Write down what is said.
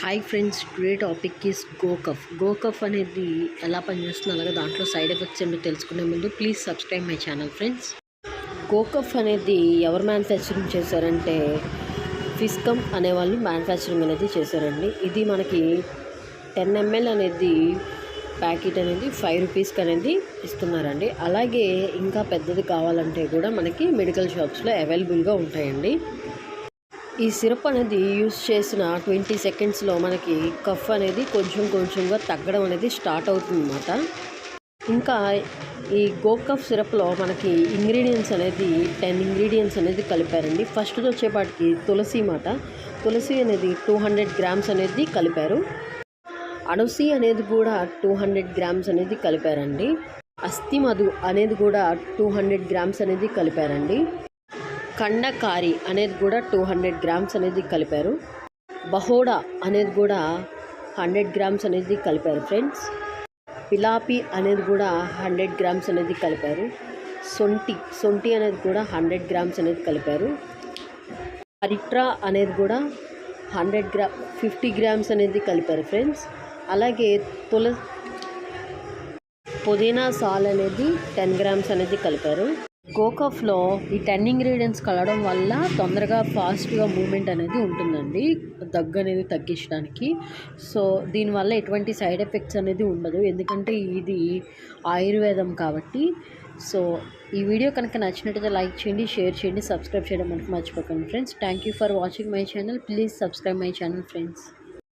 Hi friends, today topic is గోకఫ్ అనేది ఎలా పనిచేస్తుందో అలాగే దాంట్లో సైడ్ ఎఫెక్ట్స్ ఏంటో తెలుసుకునే ముందు please subscribe my channel friends. గోకఫ్ అనేది ఎవరు మ్యానుఫ్యాక్చరింగ్ చేశారంటే ఫిస్కమ్ అనేవాళ్ళు మ్యానుఫ్యాక్చరింగ్ అనేది చేశారండి. ఇది మనకి 10 ml అనేది ప్యాకెట్ అనేది 5 రూపీస్కి అనేది ఇస్తున్నారండి. అలాగే ఇంకా పెద్దది కావాలంటే కూడా మనకి మెడికల్ షాప్స్లో అవైలబుల్గా ఉంటాయండి. ఈ సిరప్ అనేది యూస్ చేసిన 20 సెకండ్స్లో మనకి కఫ్ అనేది కొంచెంగా తగ్గడం అనేది స్టార్ట్ అవుతుందన్నమాట. ఇంకా ఈ గోకఫ్ సిరప్లో మనకి ఇంగ్రీడియంట్స్ అనేది 10 ఇంగ్రీడియంట్స్ అనేది కలిపారండి. ఫస్ట్ వచ్చేపాటికి తులసి అనేది 200 గ్రామ్స్ అనేది కలిపారు. అడసి అనేది కూడా 200 గ్రామ్స్ అనేది కలిపారండి. అస్థి మధు అనేది కూడా 200 గ్రామ్స్ అనేది కలిపారండి. కండకారి అనేది కూడా 200 గ్రామ్స్ అనేది కలిపారు. బహోడా అనేది కూడా 100 గ్రామ్స్ అనేది కలిపారు ఫ్రెండ్స్. పిలాపి అనేది కూడా 100 గ్రామ్స్ అనేది కలిపారు. సొంటి అనేది కూడా 100 గ్రామ్స్ అనేది కలిపారు. అరిట్రా అనేది కూడా 50 గ్రామ్స్ అనేది కలిపారు ఫ్రెండ్స్. అలాగే పుదీనా సాల్ అనేది 10 గ్రామ్స్ అనేది కలిపారు. గోకఫ్లో ఈ 10 ఇంగ్రీడియంట్స్ కలవడం వల్ల తొందరగా ఫాస్ట్గా మూమెంట్ అనేది ఉంటుందండి, దగ్గు అనేది తగ్గించడానికి. సో దీనివల్ల ఎటువంటి సైడ్ ఎఫెక్ట్స్ అనేది ఉండదు, ఎందుకంటే ఇది ఆయుర్వేదం కాబట్టి. సో ఈ వీడియో కనుక నచ్చినట్టయితే లైక్ చేయండి, షేర్ చేయండి, సబ్స్క్రైబ్ చేయడం మనకు మర్చిపోకండి friends. Thank you for watching my channel. Please subscribe my channel friends.